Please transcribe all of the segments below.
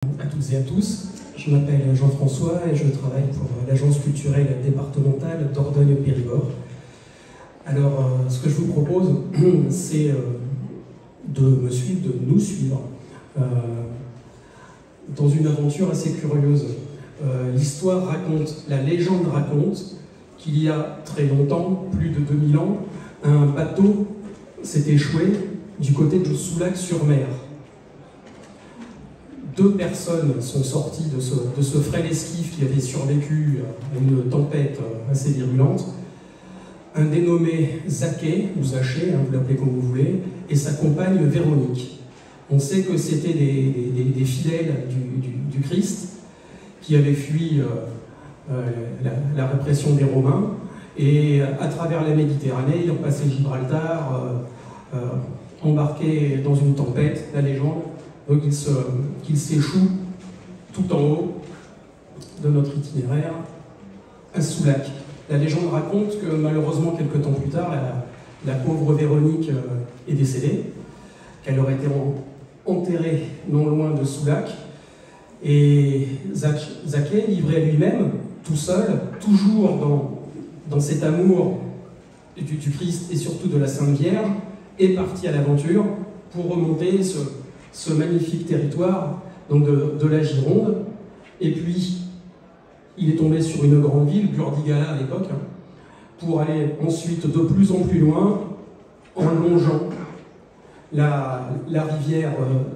À toutes et à tous, je m'appelle Jean-François et je travaille pour l'agence culturelle départementale Dordogne-Périgord. Alors, ce que je vous propose, c'est de nous suivre dans une aventure assez curieuse. L'histoire raconte, la légende raconte qu'il y a très longtemps, plus de 2000 ans, un bateau s'est échoué du côté de Soulac-sur-Mer. Deux personnes sont sorties de ce frêle esquif qui avait survécu à une tempête assez virulente. Un dénommé Zaché, ou Zaché, vous l'appelez comme vous voulez, et sa compagne Véronique. On sait que c'était des fidèles du Christ qui avaient fui la répression des Romains, et à travers la Méditerranée, ils ont passé Gibraltar, embarqués dans une tempête, la légende veut qu'ils s'échouent tout en haut de notre itinéraire à Soulac. La légende raconte que malheureusement, quelques temps plus tard, la pauvre Véronique est décédée, qu'elle aurait été enterrée non loin de Soulac, et Zaché, livré à lui-même, tout seul, toujours dans cet amour du Christ et surtout de la Sainte Vierge, est parti à l'aventure pour remonter ce magnifique territoire donc de la Gironde. Et puis, il est tombé sur une grande ville, Burdigala à l'époque, pour aller ensuite de plus en plus loin, en longeant la rivière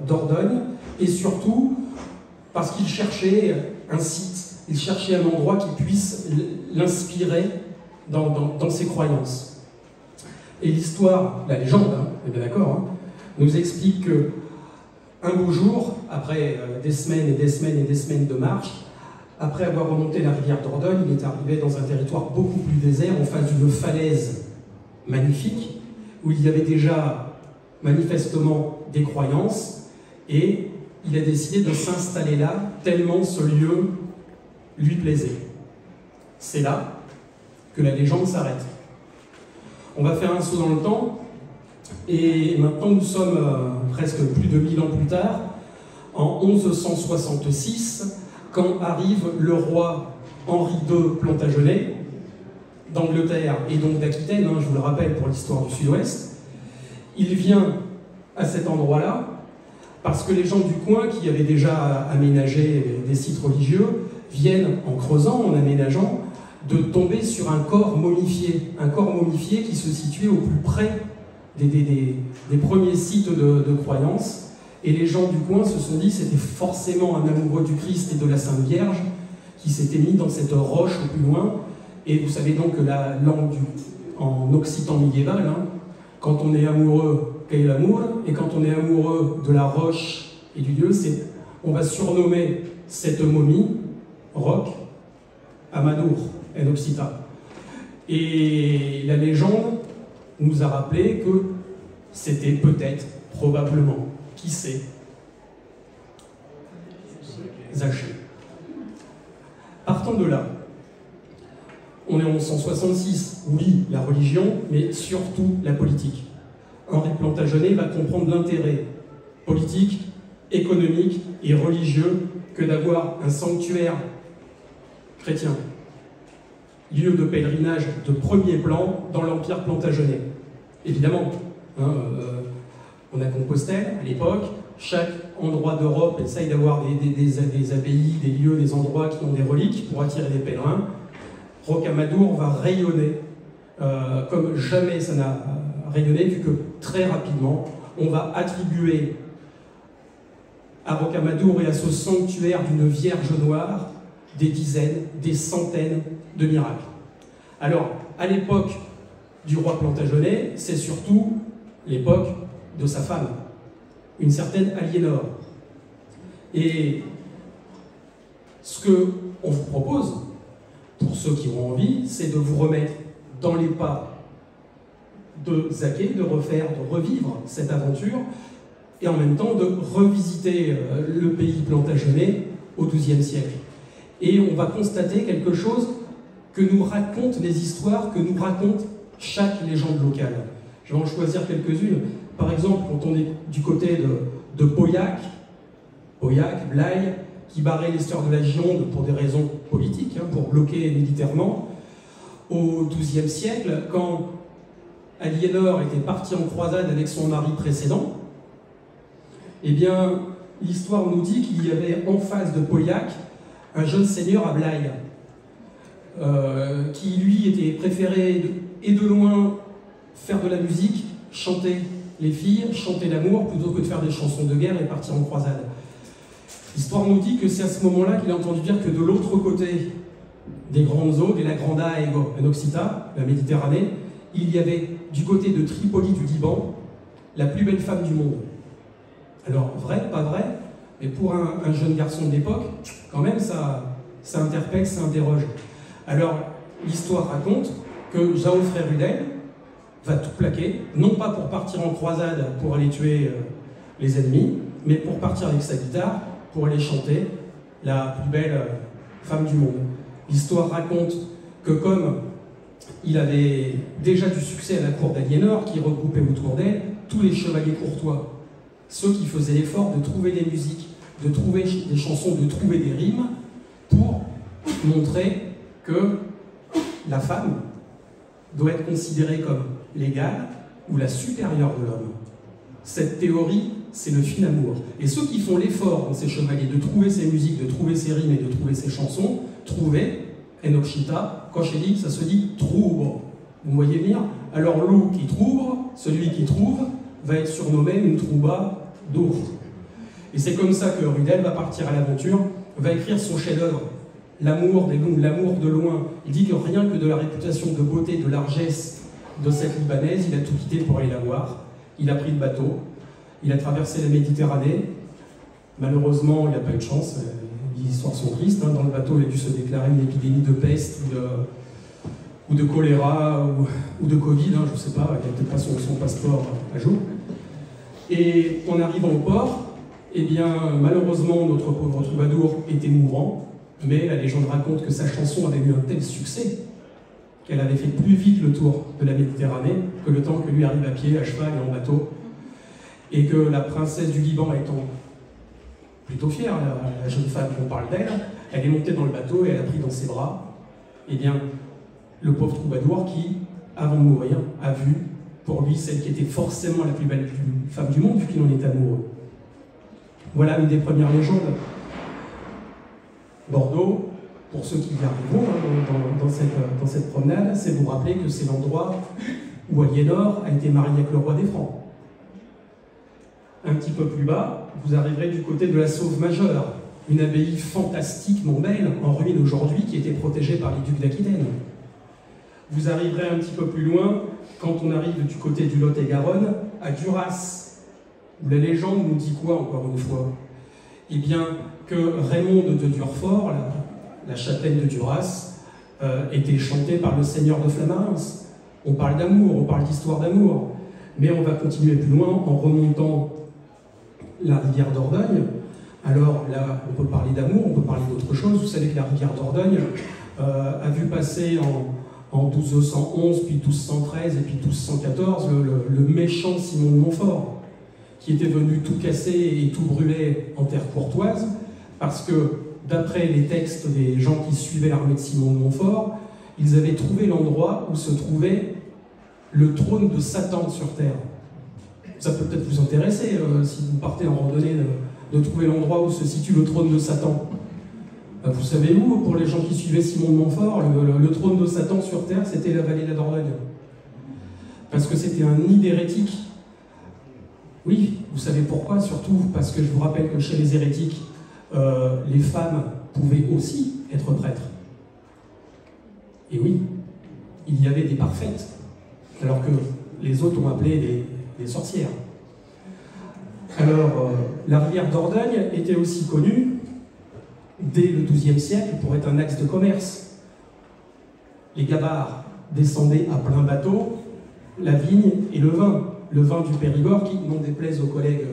Dordogne, et surtout parce qu'il cherchait un site, il cherchait un endroit qui puisse l'inspirer dans ses croyances. Et l'histoire, la légende, on est bien d'accord, nous explique que un beau jour, après des semaines et des semaines et des semaines de marche, après avoir remonté la rivière Dordogne, il est arrivé dans un territoire beaucoup plus désert, en face d'une falaise magnifique, où il y avait déjà manifestement des croyances, et il a décidé de s'installer là, tellement ce lieu lui plaisait. C'est là que la légende s'arrête. On va faire un saut dans le temps, et maintenant nous sommes presque plus de 1000 ans plus tard, en 1166, quand arrive le roi Henri II Plantagenet, d'Angleterre et donc d'Aquitaine, je vous le rappelle pour l'histoire du Sud-Ouest. Il vient à cet endroit-là parce que les gens du coin, qui avaient déjà aménagé des sites religieux, viennent, en creusant, en aménageant, de tomber sur un corps momifié qui se situait au plus près des premiers sites de croyance. Et les gens du coin se sont dit que c'était forcément un amoureux du Christ et de la Sainte Vierge qui s'était mis dans cette roche au plus loin. Et vous savez donc que la langue en occitan médiéval, quand on est amoureux, qu'est l'amour, et quand on est amoureux de la roche et du Dieu, on va surnommer cette momie, roc, Amadour, en occitan. Et la légende nous a rappelé que c'était peut-être, probablement, qui sait, Zaché. Partant de là, on est en 1166, oui, la religion, mais surtout la politique. Henri Plantagenet va comprendre l'intérêt politique, économique et religieux que d'avoir un sanctuaire chrétien, lieu de pèlerinage de premier plan dans l'Empire Plantagenet. Évidemment, on a Compostelle à l'époque, chaque endroit d'Europe essaye d'avoir des abbayes, des lieux, des endroits qui ont des reliques pour attirer des pèlerins. Rocamadour va rayonner comme jamais ça n'a rayonné, vu que très rapidement, on va attribuer à Rocamadour et à ce sanctuaire d'une Vierge noire des dizaines, des centaines de miracles. Alors, à l'époque du roi Plantagenet, c'est surtout l'époque de sa femme, une certaine Aliénor. Et ce qu'on vous propose, pour ceux qui ont envie, c'est de vous remettre dans les pas de Zaché, de revivre cette aventure, et en même temps de revisiter le pays plantagenet au XIIe siècle. Et on va constater quelque chose que nous racontent les histoires, que nous raconte chaque légende locale. Je vais en choisir quelques-unes. Par exemple, quand on est du côté de Pauillac, Pauillac, Blaye, qui barraient l'histoire de la Gironde pour des raisons politiques, hein, pour bloquer militairement. Au XIIe siècle, quand Aliénor était partie en croisade avec son mari précédent, eh bien, l'histoire nous dit qu'il y avait en face de Pauillac un jeune seigneur à Blaye, qui lui était préféré et de loin faire de la musique, chanter les filles, chanter l'amour, plutôt que de faire des chansons de guerre et partir en croisade. L'histoire nous dit que c'est à ce moment-là qu'il a entendu dire que de l'autre côté des grandes eaux, de la Grande Hague en Occita, la Méditerranée, il y avait du côté de Tripoli du Liban la plus belle femme du monde. Alors, vrai, pas vrai, mais pour un jeune garçon de l'époque, quand même, ça interpelle, ça interroge. Alors, l'histoire raconte que Jaofré Rudel va tout plaquer, non pas pour partir en croisade pour aller tuer les ennemis, mais pour partir avec sa guitare, pour aller chanter la plus belle femme du monde. L'histoire raconte que comme il avait déjà du succès à la cour d'Aliénor, qui regroupait autour d'elle tous les chevaliers courtois, ceux qui faisaient l'effort de trouver des musiques, de trouver des chansons, de trouver des rimes, pour montrer que la femme doit être considérée comme l'égale ou la supérieure de l'homme. Cette théorie, c'est le fin amour. Et ceux qui font l'effort dans ces chevaliers de trouver ces musiques, de trouver ces rimes et de trouver ces chansons, trouver, en Occita, quand je dis, ça se dit trouve. Vous voyez venir? Alors l'eau qui trouve, celui qui trouve, va être surnommé une trouba d'eau. Et c'est comme ça que Rudel va partir à l'aventure, va écrire son chef-d'œuvre, L'amour des longues, l'amour de loin. Il dit que rien que de la réputation de beauté, de largesse de cette Libanaise, il a tout quitté pour aller la voir. Il a pris le bateau, il a traversé la Méditerranée. Malheureusement, il n'a pas eu de chance. Les histoires sont tristes. Hein. Dans le bateau, il a dû se déclarer une épidémie de peste ou de choléra ou de Covid. Hein, je ne sais pas, il n'a peut-être pas son passeport à jour. Et en arrivant au port, eh bien, malheureusement, notre pauvre troubadour était mourant. Mais la légende raconte que sa chanson avait eu un tel succès qu'elle avait fait plus vite le tour de la Méditerranée que le temps que lui arrive à pied, à cheval et en bateau. Et que la princesse du Liban étant plutôt fière, la jeune femme qu'on parle d'elle, elle est montée dans le bateau et elle a pris dans ses bras, eh bien, le pauvre troubadour qui, avant de mourir, a vu pour lui celle qui était forcément la plus belle femme du monde vu qu'il en était amoureux. Voilà une des premières légendes. Bordeaux, pour ceux qui y arriveront dans cette promenade, c'est vous rappeler que c'est l'endroit où Aliénor a été mariée avec le roi des Francs. Un petit peu plus bas, vous arriverez du côté de la Sauve Majeure, une abbaye fantastiquement belle, en ruine aujourd'hui, qui était protégée par les ducs d'Aquitaine. Vous arriverez un petit peu plus loin, quand on arrive du côté du Lot-et-Garonne, à Duras, où la légende nous dit quoi, encore une fois? Eh bien, que Raymond de Durfort, la châtelaine de Duras, était chantée par le seigneur de Flamarens. On parle d'amour, on parle d'histoire d'amour, mais on va continuer plus loin en remontant la rivière Dordogne. Alors là, on peut parler d'amour, on peut parler d'autre chose. Vous savez que la rivière Dordogne a vu passer en 1211, puis 1213 et puis 1214 le méchant Simon de Montfort, qui était venu tout casser et tout brûler en terre courtoise, parce que, d'après les textes des gens qui suivaient l'armée de Simon de Montfort, ils avaient trouvé l'endroit où se trouvait le trône de Satan sur terre. Ça peut peut-être vous intéresser, si vous partez en randonnée, de trouver l'endroit où se situe le trône de Satan. Vous savez où, pour les gens qui suivaient Simon de Montfort, le trône de Satan sur terre, c'était la vallée de la Dordogne. Parce que c'était un nid d'hérétiques. Oui, vous savez pourquoi? Surtout parce que je vous rappelle que chez les hérétiques, les femmes pouvaient aussi être prêtres. Et oui, il y avait des parfaites, alors que les autres ont appelé des sorcières. Alors, la rivière Dordogne était aussi connue, dès le XIIe siècle, pour être un axe de commerce. Les gabarres descendaient à plein bateau la vigne et le vin. Le vin du Périgord, qui, n'en déplaise aux collègues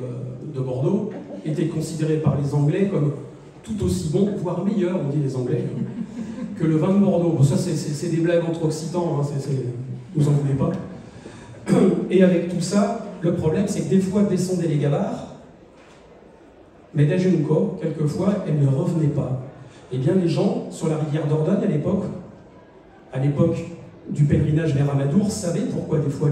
de Bordeaux, était considéré par les Anglais comme tout aussi bon, voire meilleur, on dit les Anglais, que le vin de Bordeaux. Bon, ça, c'est des blagues entre occitans, hein, vous en voulez pas. Et avec tout ça, le problème, c'est que des fois descendaient les gabarres, Mais d'Agenco, quelquefois, elle ne revenait pas. Eh bien, les gens, sur la rivière Dordogne, à l'époque du pèlerinage vers Amadour, savaient pourquoi des fois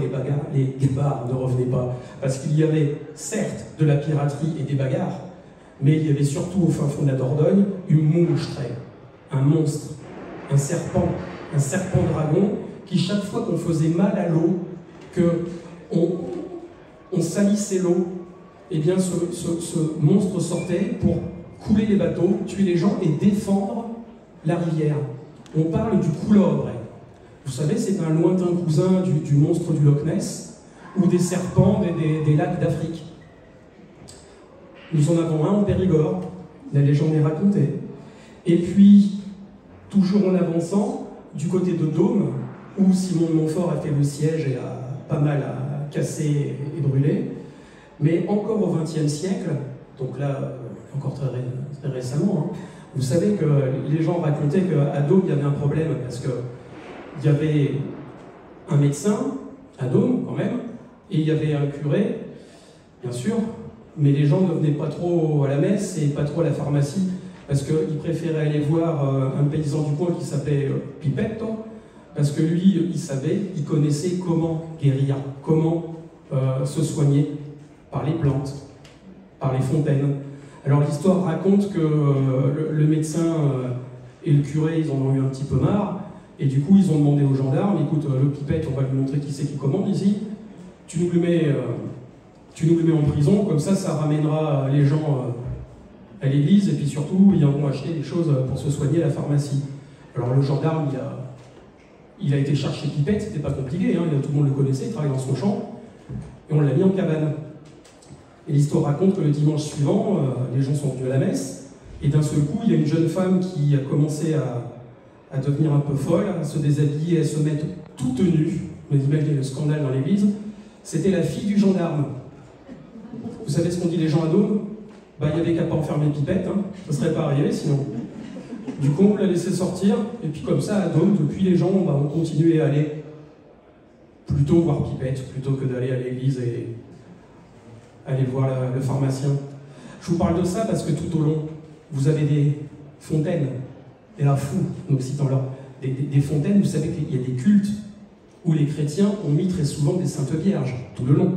les guébards ne revenaient pas. Parce qu'il y avait, certes, de la piraterie et des bagarres, mais il y avait surtout, au fin fond de la Dordogne, une monstre, un monstre, un serpent dragon, qui, chaque fois qu'on faisait mal à l'eau, qu'on salissait l'eau, eh bien, ce monstre sortait pour couler les bateaux, tuer les gens et défendre la rivière. On parle du couleuvre. Vous savez, c'est un lointain cousin du monstre du Loch Ness ou des serpents des lacs d'Afrique. Nous en avons un en Périgord, la légende est racontée. Et puis, toujours en avançant, du côté de Dôme, où Simon de Montfort a fait le siège et a pas mal cassé et brûlé, mais encore au XXe siècle, donc là, encore très récemment, hein, vous savez que les gens racontaient qu'à Dôme, il y avait un problème, parce qu'il y avait un médecin, à Dôme quand même, et il y avait un curé, bien sûr, mais les gens ne venaient pas trop à la messe et pas trop à la pharmacie, parce qu'ils préféraient aller voir un paysan du coin qui s'appelait Pipetto, parce que lui, il savait, il connaissait comment guérir, comment se soigner par les plantes, par les fontaines. Alors l'histoire raconte que le médecin et le curé, ils en ont eu un petit peu marre, et du coup ils ont demandé aux gendarmes, écoute, le Pipette, on va lui montrer qui c'est qui commande ici, tu nous le mets en prison, comme ça ramènera les gens à l'église, et puis surtout, ils viendront acheter des choses pour se soigner à la pharmacie. Alors le gendarme, il a été chercher Pipette, c'était pas compliqué, hein, tout le monde le connaissait, il travaillait dans son champ, et on l'a mis en cabane. Et l'histoire raconte que le dimanche suivant, les gens sont venus à la messe, et d'un seul coup, il y a une jeune femme qui a commencé à devenir un peu folle, à se déshabiller, à se mettre toute nue. Vous imaginez le scandale dans l'église. C'était la fille du gendarme. Vous savez ce qu'ont dit les gens à Dôme? Il n'y avait qu'à pas enfermer Pipette, hein. Ça ne serait pas arrivé sinon. Du coup, on l'a laissé sortir, et puis comme ça, à Dôme, depuis les gens ont continué à aller plutôt voir Pipette, plutôt que d'aller à l'église et aller voir le pharmacien. Je vous parle de ça parce que tout au long, vous avez des fontaines, et là, fou, en Occitan, là, des fontaines, vous savez qu'il y a des cultes où les chrétiens ont mis très souvent des saintes vierges, tout le long.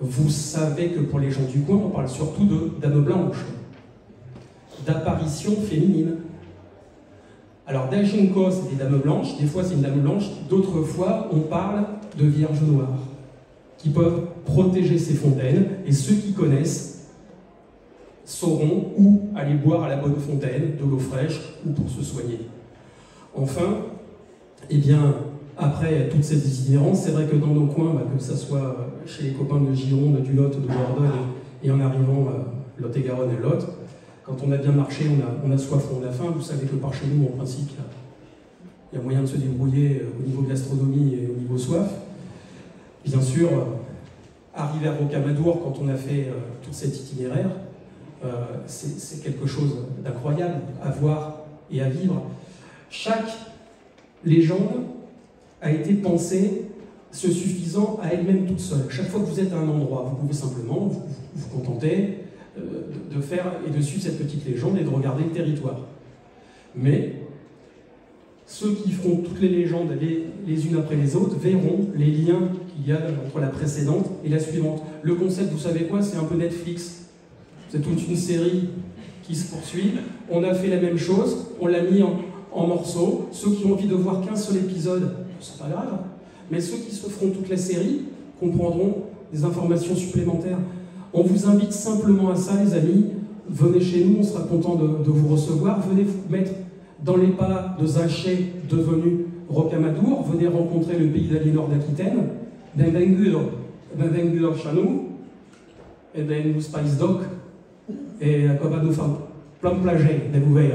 Vous savez que pour les gens du coin, on parle surtout de dames blanches, d'apparitions féminines. Alors, d'Agenco, c'est des dames blanches, des fois c'est une dame blanche, d'autres fois, on parle de vierges noires, qui peuvent protéger ces fontaines, et ceux qui connaissent sauront où aller boire à la bonne fontaine, de l'eau fraîche, ou pour se soigner. Enfin, eh bien, après toutes ces itinérances, c'est vrai que dans nos coins, que ce soit chez les copains de Gironde, du Lot, de Dordogne, et en arrivant Lot-et-Garonne et Lot, quand on a bien marché, on a soif, on a faim. Vous savez que par chez nous, en principe, il y a moyen de se débrouiller au niveau de l'astronomie et au niveau soif. Bien sûr, arriver à Rocamadour, quand on a fait tout cet itinéraire, c'est quelque chose d'incroyable à voir et à vivre. Chaque légende a été pensée se suffisant à elle-même toute seule. Chaque fois que vous êtes à un endroit, vous pouvez simplement vous contenter de faire et de suivre cette petite légende et de regarder le territoire. Mais ceux qui feront toutes les légendes les unes après les autres verront les liens qu'il y a entre la précédente et la suivante. Le concept, vous savez quoi? C'est un peu Netflix. C'est toute une série qui se poursuit. On a fait la même chose, on l'a mis en morceaux. Ceux qui ont envie de voir qu'un seul épisode, c'est pas grave. Mais ceux qui se feront toute la série comprendront des informations supplémentaires. On vous invite simplement à ça, les amis. Venez chez nous, on sera content de vous recevoir. Venez vous mettre dans les pas de Zaché, devenu Rocamadour. Venez rencontrer le pays d'Aliénor d'Aquitaine. Benvengudo chez nous. Et ben nous spice doc. Et comme va nous faire plein de plager, de vous veiller.